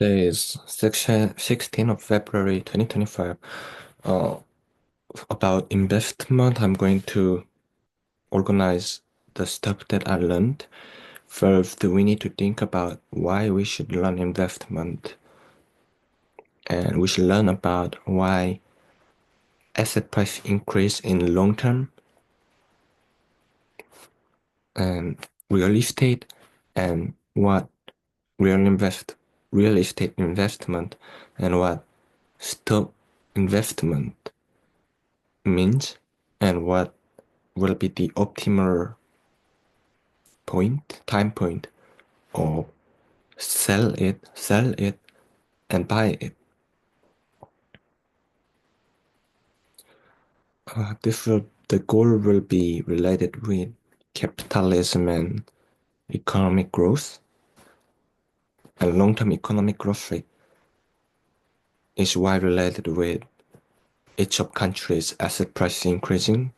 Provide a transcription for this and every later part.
Today is section 16 of February 2025. Uh, about investment, I'm going to organize the stuff that I learned. First, we need to think about why we should learn investment, and we should learn about why asset price increase in long term and real estate, and what real estate investment and what stock investment means, and what will be the optimal time point, or sell it, and buy it. The goal will be related with capitalism and economic growth, and long-term economic growth rate is why related with each of countries' asset price increasing.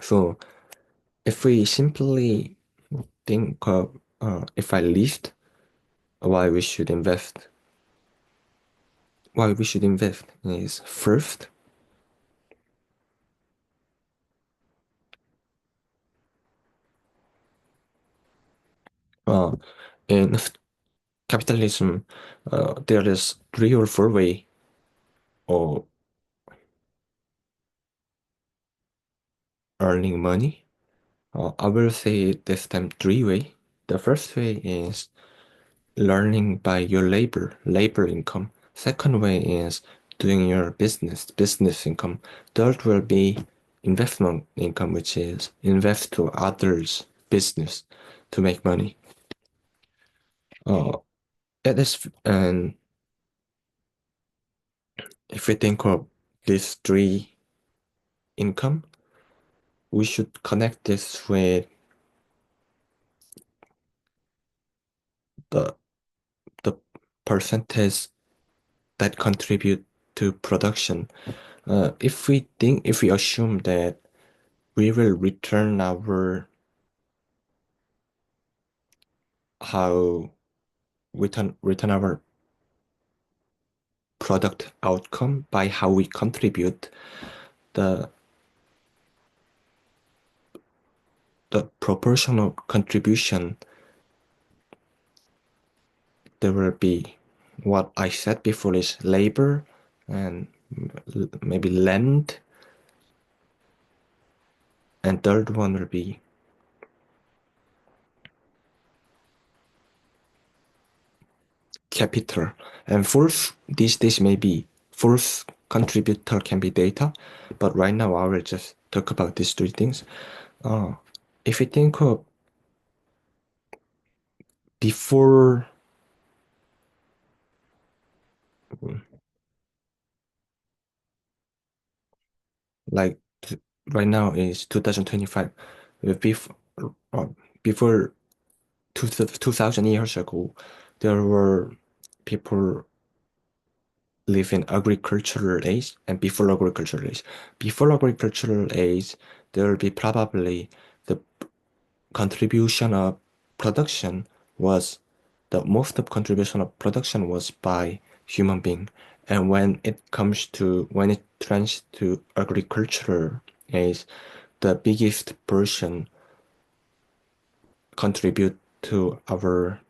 So if we simply think of if I list why we should invest, is first, in capitalism, there is 3 or 4 ways of earning money. I will say this time 3 ways. The first way is learning by your labor income. Second way is doing your business income. Third will be investment income, which is invest to others' business to make money. It is, and if we think of these 3 income, we should connect this with the the percentage that contribute to production. If we assume that we will return how return our product outcome by how we contribute, the proportional contribution, there will be what I said before is labor and maybe land, and third one will be capital, and fourth, these days maybe fourth contributor can be data, but right now I will just talk about these 3 things. If you think of before, like right now is 2025, before uh, before 2000 years ago, there were people live in agricultural age, and before agricultural age, there will be probably the contribution of production was the most of contribution of production was by human being. And when it trends to agricultural age, the biggest portion contribute to our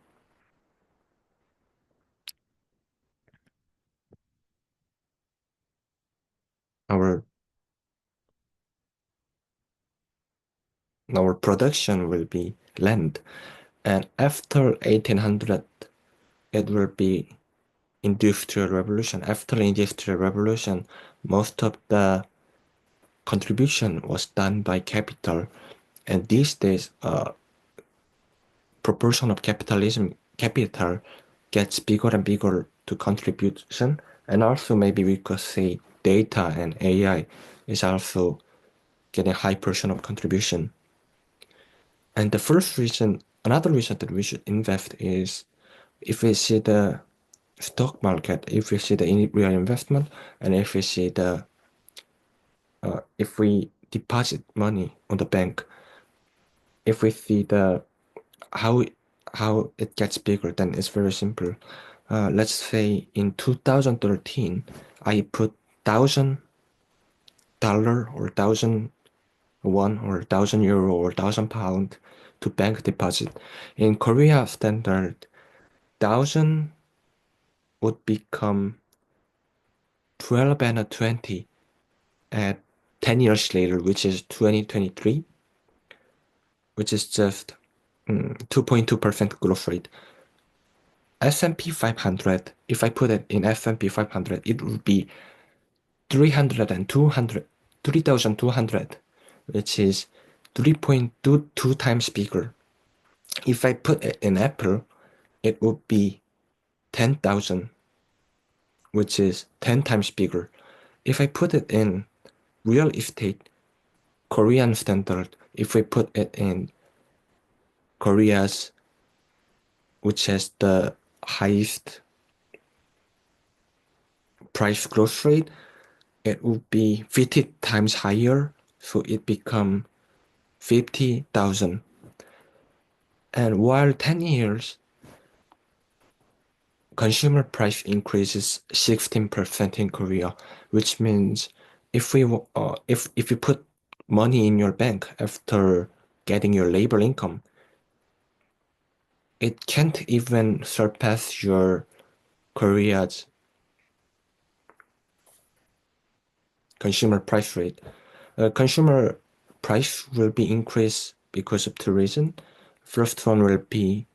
our production will be land. And after 1800, it will be industrial revolution. After the industrial revolution, most of the contribution was done by capital. And these days, proportion of capital gets bigger and bigger to contribution. And also maybe we could say data and AI is also getting high portion of contribution. And another reason that we should invest is if we see the stock market, if we see the real investment, and if we see if we deposit money on the bank, if we see how how it gets bigger, then it's very simple. Let's say in 2013, I put $1,000 or 1,000 won or 1,000 euro or 1,000 pound to bank deposit. In Korea standard, 1,000 would become 12 and a 20 at 10 years later, which is 2023, which is just 2.2% growth rate. S&P 500, if I put it in S&P 500, it would be 300 and 200, 3,200, which is 3.22 times bigger. If I put it in Apple, it would be 10,000, which is 10 times bigger. If I put it in real estate, Korean standard, if we put it in Korea's, which has the highest price growth rate, it would be 50 times higher, so it become 50,000. And while 10 years, consumer price increases 16% in Korea, which means if you put money in your bank after getting your labor income, it can't even surpass your Korea's consumer price rate. Consumer price will be increased because of two reasons. First one will be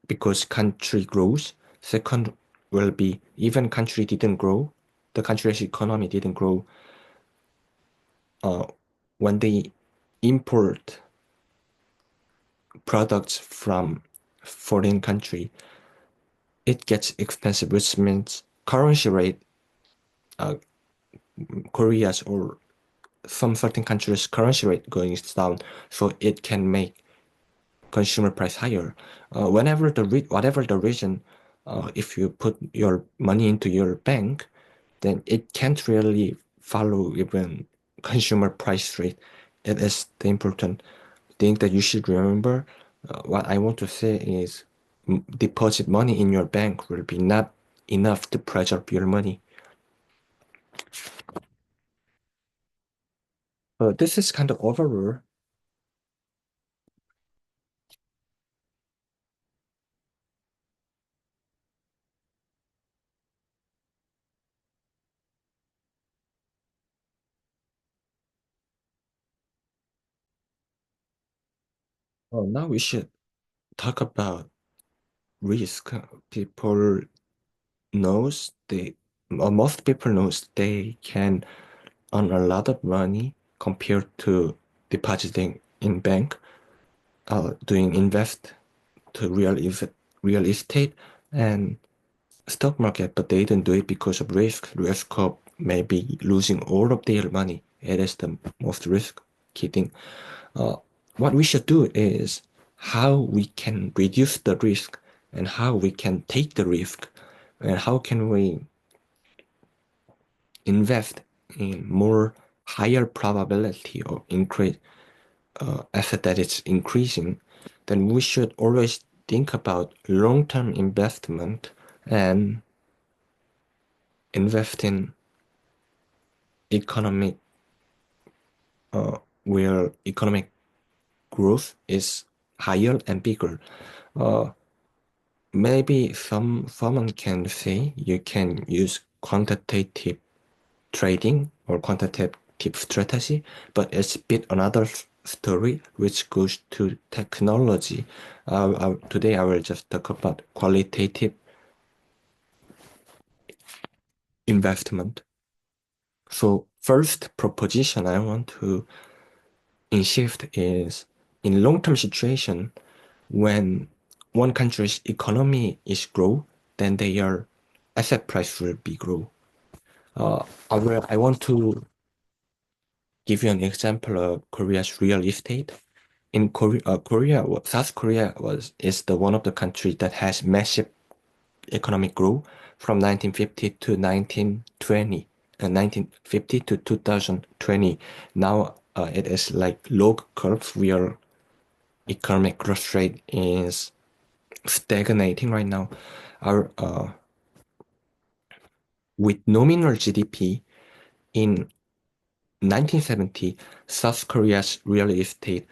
because country grows. Second will be even country didn't grow, the country's economy didn't grow. When they import products from foreign country, it gets expensive, which means currency rate, Korea's or some certain countries' currency rate going down, so it can make consumer price higher. Whatever the reason, if you put your money into your bank, then it can't really follow even consumer price rate. It is the important thing that you should remember. What I want to say is deposit money in your bank will be not enough to preserve your money. This is kind of overall. Now we should talk about risk. People knows they, or most people knows they can earn a lot of money compared to depositing in bank, doing invest to real estate and stock market, but they didn't do it because of risk of maybe losing all of their money. It is the most risky thing. Uh, what we should do is how we can reduce the risk and how we can take the risk and how can we invest in more higher probability of increase asset that is increasing, then we should always think about long-term investment and invest in economic where economic growth is higher and bigger. Uh, Maybe someone can say you can use quantitative trading or quantitative strategy, but it's a bit another story which goes to technology. Today I will just talk about qualitative investment. So first proposition I want to insist is in long-term situation, when one country's economy is grow, then their asset price will be grow. I want to give you an example of Korea's real estate. In South Korea is the one of the countries that has massive economic growth from 1950 to 1920, and 1950 to 2020. Now it is like log curve. We are economic growth rate is stagnating right now. Our with nominal GDP in 1970, South Korea's real estate,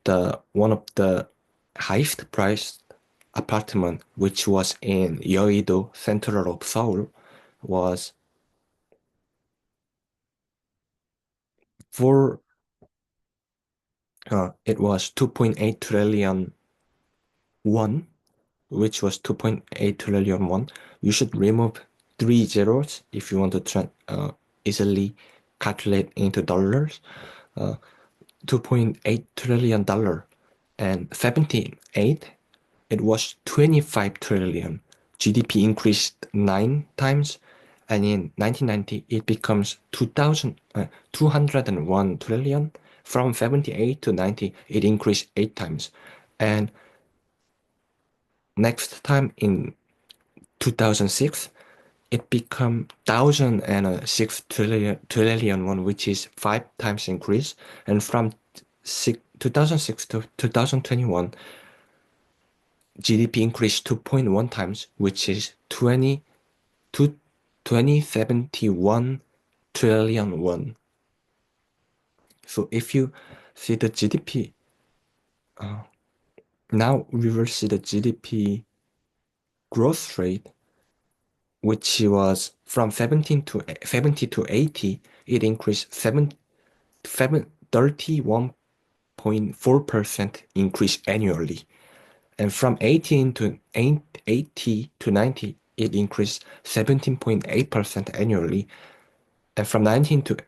the one of the highest priced apartment, which was in Yeouido, central of Seoul, was for it was 2.8 trillion won, which was 2.8 trillion won. You should remove three zeros if you want to easily calculate into dollars. 2.8 trillion dollar and 78 it was 25 trillion. GDP increased 9 times, and in 1990 it becomes 201 trillion. From 78 to 90 it increased 8 times, and next time in 2006 it become 1,006 trillion won, which is 5 times increase. And from 2006 to 2021, GDP increased 2.1 times, which is 2071 trillion won. So if you see the GDP, now we will see the GDP growth rate, which was from 70 to 80, it increased 31.4% increase annually. And from 18 to 80 to 90, it increased 17.8% annually. And from 19 to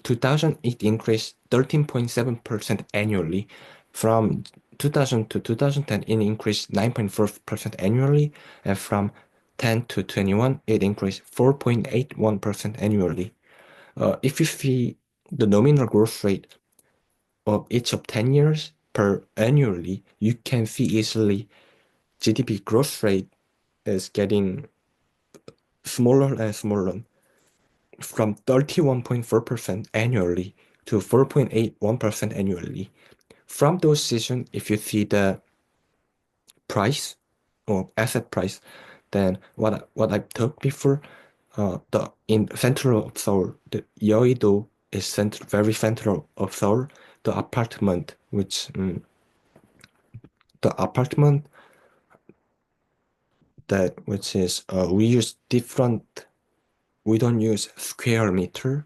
2000, it increased 13.7% annually. From 2000 to 2010, it increased 9.4% annually. And from 10 to 21, it increased 4.81% annually. If you see the nominal growth rate of each of 10 years per annually, you can see easily GDP growth rate is getting smaller and smaller, from 31.4% annually to 4.81% annually. From those seasons, if you see the price or asset price, then what I've talked before, the in central of Seoul, the Yeouido is very central of Seoul. The apartment, the apartment which is we use different. We don't use square meter.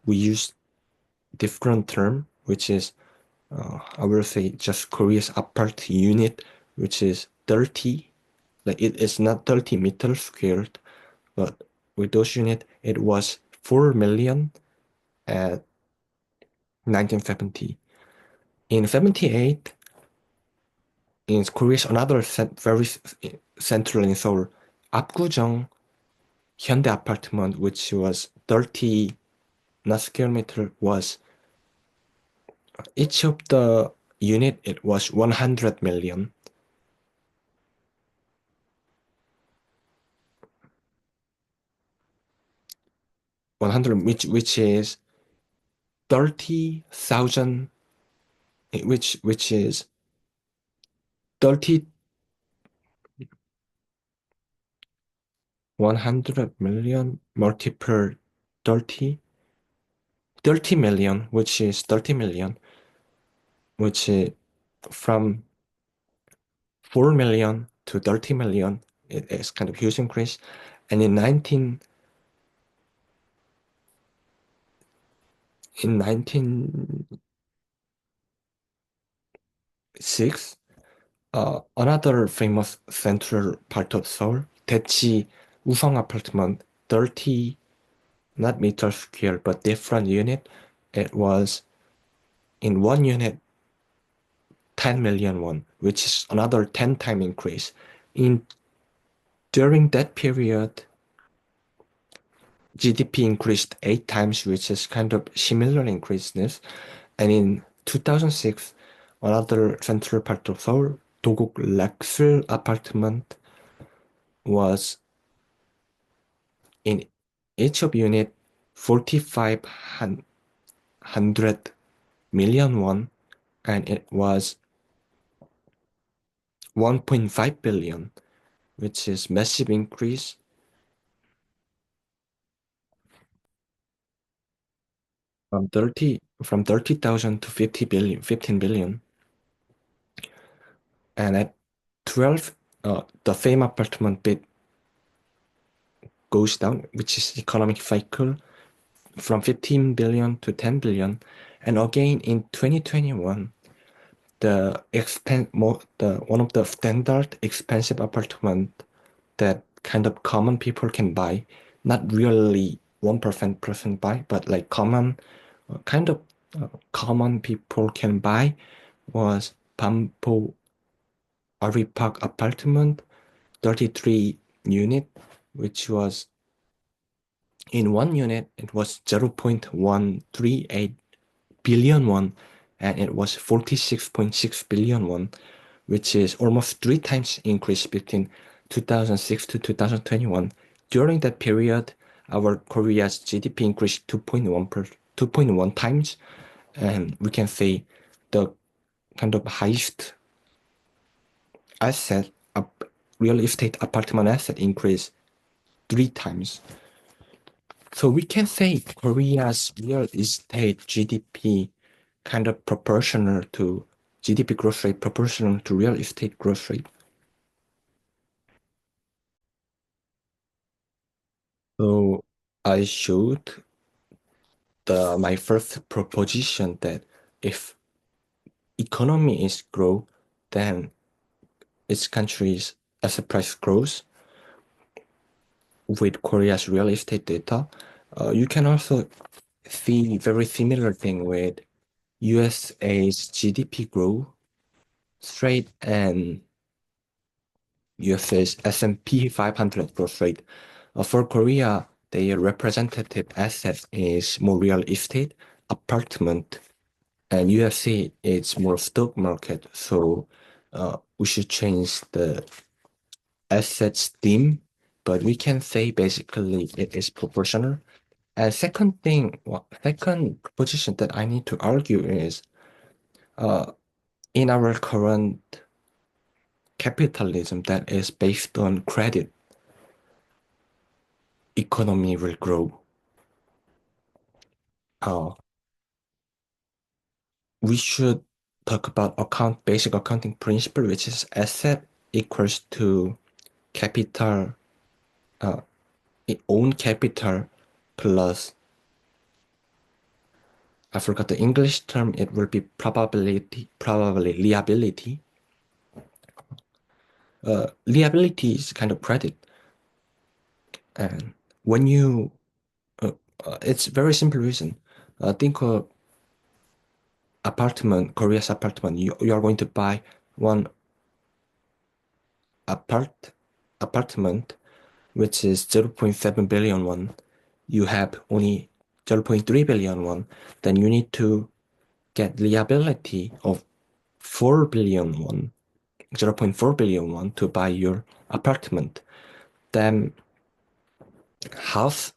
We use different term, which is I will say just Korea's apart unit, which is 30. Like it is not 30 meters squared, but with those unit, it was 4 million at 1970. In 78, in Korea's another very central in Seoul, Apgujeong Hyundai apartment, which was 30 not square meter, was each of the unit it was 100 million. 100, which is 30,000, which is 30 100 million multiple 30 30 million, which is 30 million, which is from 4 million to 30 million. It is kind of huge increase. And in 1906, another famous central part of Seoul, Daechi Usong apartment, 30 not meter square but different unit. It was in one unit 10 million won, which is another 10-time increase. During that period, GDP increased 8 times, which is kind of similar increases. And in 2006, another central part of Seoul, Doguk Laksul apartment, was in each of unit 4,500 million won, and it was 1.5 billion, which is massive increase from 30,000 to 50 billion, 15 billion. And at 12, the fame apartment bit goes down, which is economic cycle from 15 billion to 10 billion. And again in 2021, one of the standard expensive apartment that kind of common people can buy, not really 1% person buy, but like kind of common people can buy, was Bampo RV Park apartment 33 unit, which was in one unit it was 0.138 billion won, and it was 46.6 billion won, which is almost 3 times increase between 2006 to 2021. During that period, our Korea's GDP increased 2.1 times, and we can say the kind of highest asset, real estate apartment asset increased 3 times. So we can say Korea's real estate GDP kind of proportional to GDP growth rate, proportional to real estate growth rate. So I showed my first proposition that if economy is grow, then its country's asset price grows with Korea's real estate data. You can also see very similar thing with USA's GDP growth rate and USA's S&P 500 growth rate. For Korea, their representative asset is more real estate, apartment, and USA is more stock market. So we should change the assets theme, but we can say basically it is proportional. And second proposition that I need to argue is uh, in our current capitalism that is based on credit, economy will grow. Uh, we should talk about basic accounting principle, which is asset equals to capital, uh, own capital plus, I forgot the English term, it will be probably liability. Liability is kind of credit. And when you, it's very simple reason. Think of Korea's apartment. You are going to buy one apartment, which is 0.7 billion won. You have only 0.3 billion won. Then you need to get liability of 4 billion won, 0.4 billion won to buy your apartment. Then house,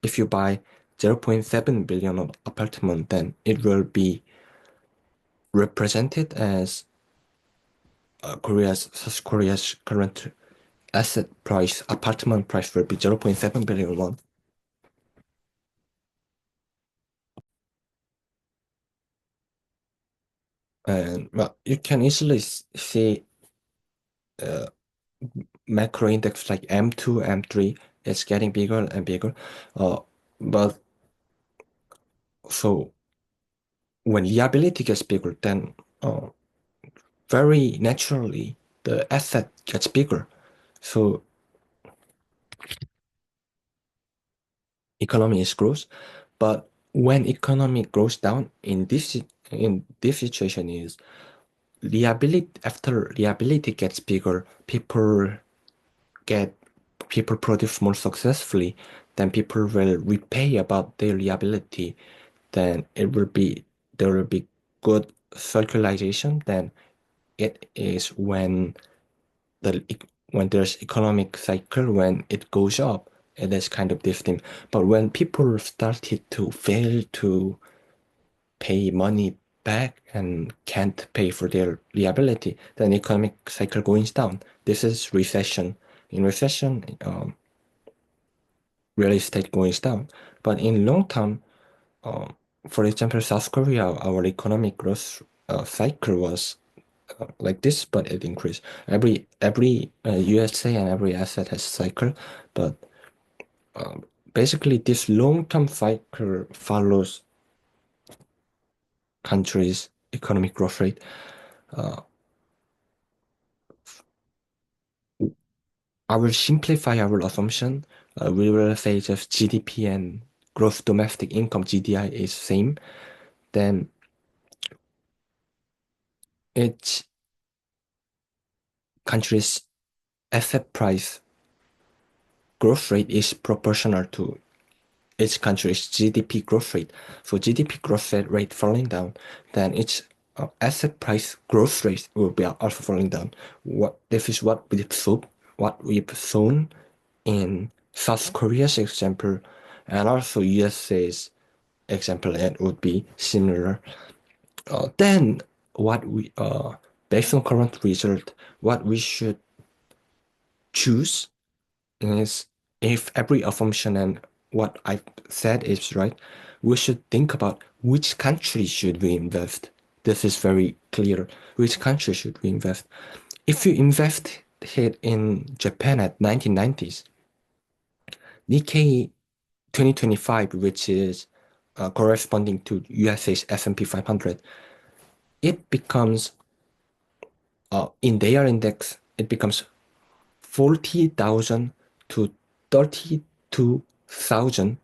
if you buy 0.7 billion of apartment, then it will be represented as Korea's current asset price, apartment price will be 0.7 billion won. And well, you can easily see uh, macro index like M2, M3 is getting bigger and bigger. But so when liability gets bigger, then very naturally the asset gets bigger. So economy is grows, but when economy grows down in this situation is liability after liability gets bigger, get people produce more successfully, then people will repay about their liability, then there will be good circulation, then it is the when there's economic cycle, when it goes up, it is kind of this But when people started to fail to pay money back and can't pay for their liability, then economic cycle goes down. This is recession. In recession, real estate goes down. But in long term, uh, for example, South Korea, our economic growth cycle was like this, but it increased. Every USA and every asset has cycle, but basically this long-term cycle follows countries' economic growth rate. I will simplify our assumption. We will say just GDP and gross domestic income (GDI) is same. Then each country's asset price growth rate is proportional to each country's GDP growth rate. So GDP growth rate falling down, then its asset price growth rate will be also falling down. This is what we've shown in South Korea's example, and also USA's example, and would be similar. Then what we based on current result, what we should choose is, if every assumption and what I've said is right, we should think about which country should we invest. This is very clear. Which country should we invest? If you invest it in Japan at 1990s, Nikkei 2025, which is corresponding to USA's S&P 500, it becomes, in their index, it becomes 40,000 to 32,000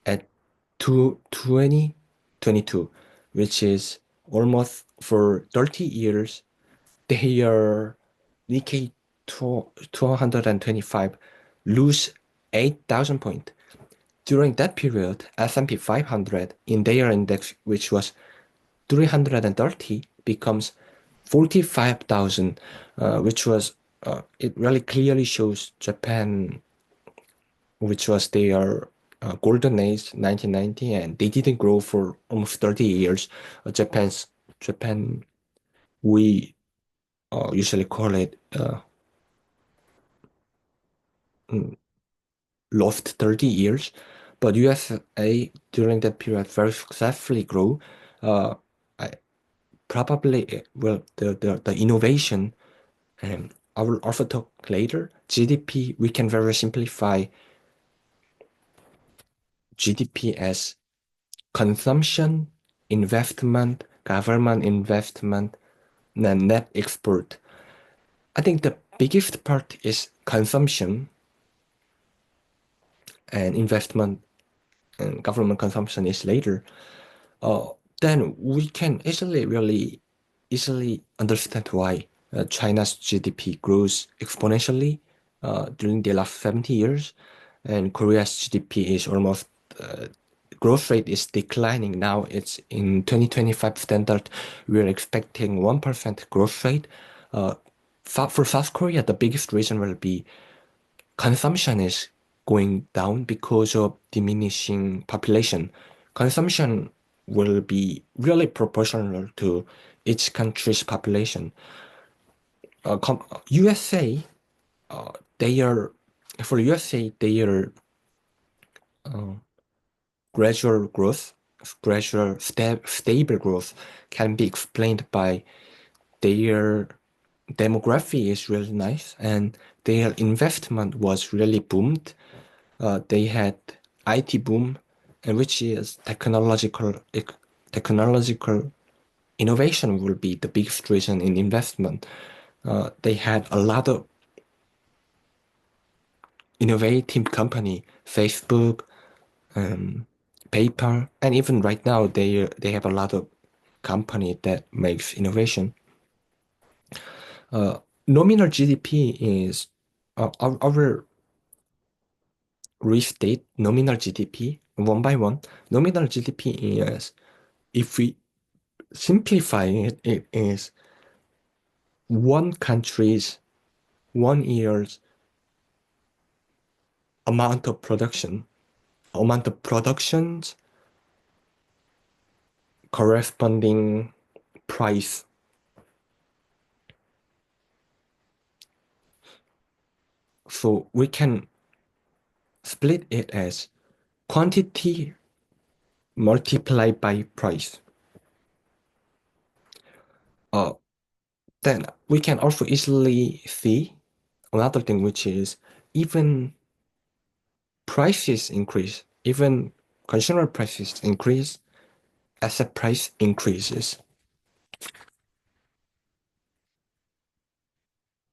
at 2022, which is almost for 30 years, their Nikkei 225 lose 8,000 points. During that period, S&P 500 in their index, which was 330, becomes 45,000, which was, it really clearly shows Japan, which was their golden age, 1990, and they didn't grow for almost 30 years. Japan, we usually call it lost 30 years, but USA during that period very successfully grew. I probably well the innovation, and I will also talk later. GDP, we can very simplify GDP as consumption, investment, government investment, and net export. I think the biggest part is consumption, and investment and government consumption is later. Then we can really easily understand why China's GDP grows exponentially during the last 70 years, and Korea's GDP is almost growth rate is declining now. It's in 2025 standard. We're expecting 1% growth rate. For South Korea, the biggest reason will be consumption is going down because of diminishing population. Consumption will be really proportional to each country's population. USA, they are for USA, their gradual growth, stable growth can be explained by their demography is really nice, and their investment was really boomed. They had IT boom, and which is technological innovation will be the biggest reason in investment. They had a lot of innovative company, Facebook, PayPal, and even right now they have a lot of company that makes innovation. Nominal GDP is I will restate nominal GDP one by one. Nominal GDP is, if we simplify it, it is one country's 1 year's amount of productions corresponding price. So we can split it as quantity multiplied by price. Then we can also easily see another thing, which is even prices increase, even consumer prices increase, asset price increases.